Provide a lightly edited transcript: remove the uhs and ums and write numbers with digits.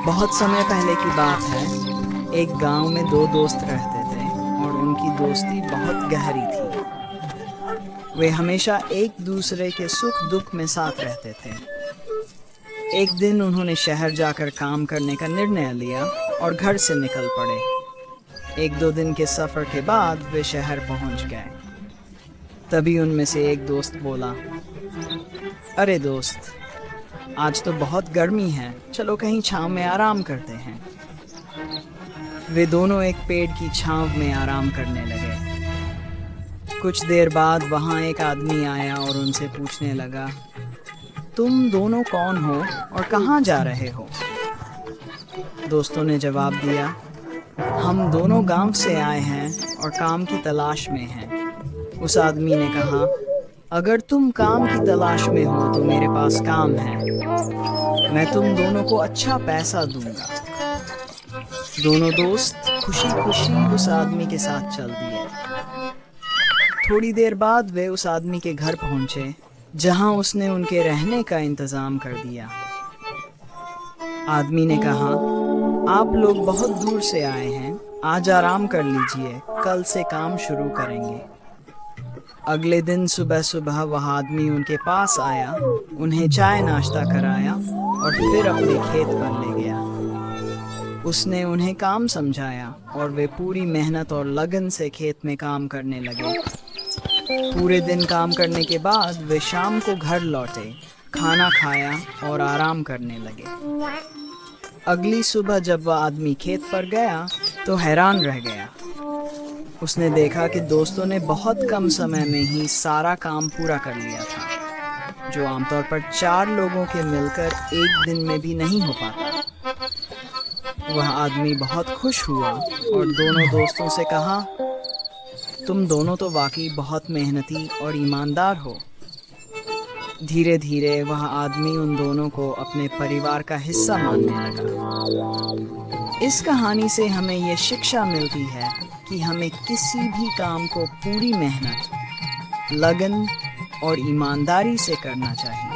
बहुत समय पहले की बात है। एक गांव में दो दोस्त रहते थे और उनकी दोस्ती बहुत गहरी थी। वे हमेशा एक दूसरे के सुख दुख में साथ रहते थे। एक दिन उन्होंने शहर जाकर काम करने का निर्णय लिया और घर से निकल पड़े। एक दो दिन के सफर के बाद वे शहर पहुंच गए। तभी उनमें से एक दोस्त बोला, अरे दोस्त, आज तो बहुत गर्मी है, चलो कहीं छांव में आराम करते हैं। वे दोनों एक पेड़ की छांव में आराम करने लगे। कुछ देर बाद वहां एक आदमी आया और उनसे पूछने लगा, तुम दोनों कौन हो और कहाँ जा रहे हो? दोस्तों ने जवाब दिया, हम दोनों गांव से आए हैं और काम की तलाश में हैं। उस आदमी ने कहा, अगर तुम काम की तलाश में हो तो मेरे पास काम है, मैं तुम दोनों को अच्छा पैसा दूंगा। दोनों दोस्त खुशी खुशी उस आदमी के साथ चल दिए। थोड़ी देर बाद वे उस आदमी के घर पहुंचे, जहां उसने उनके रहने का इंतजाम कर दिया। आदमी ने कहा, आप लोग बहुत दूर से आए हैं, आज आराम कर लीजिए, कल से काम शुरू करेंगे। अगले दिन सुबह सुबह वह आदमी उनके पास आया, उन्हें चाय नाश्ता कराया और फिर अपने खेत पर ले गया। उसने उन्हें काम समझाया और वे पूरी मेहनत और लगन से खेत में काम करने लगे। पूरे दिन काम करने के बाद वे शाम को घर लौटे, खाना खाया और आराम करने लगे। अगली सुबह जब वह आदमी खेत पर गया तो हैरान रह गया। उसने देखा कि दोस्तों ने बहुत कम समय में ही सारा काम पूरा कर लिया था, जो आमतौर पर 4 लोगों के मिलकर एक दिन में भी नहीं हो पाता। वह आदमी बहुत खुश हुआ और दोनों दोस्तों से कहा, तुम दोनों तो वाकई बहुत मेहनती और ईमानदार हो। धीरे धीरे वह आदमी उन दोनों को अपने परिवार का हिस्सा मानने लगा। इस कहानी से हमें ये शिक्षा मिलती है कि हमें किसी भी काम को पूरी मेहनत, लगन और ईमानदारी से करना चाहिए।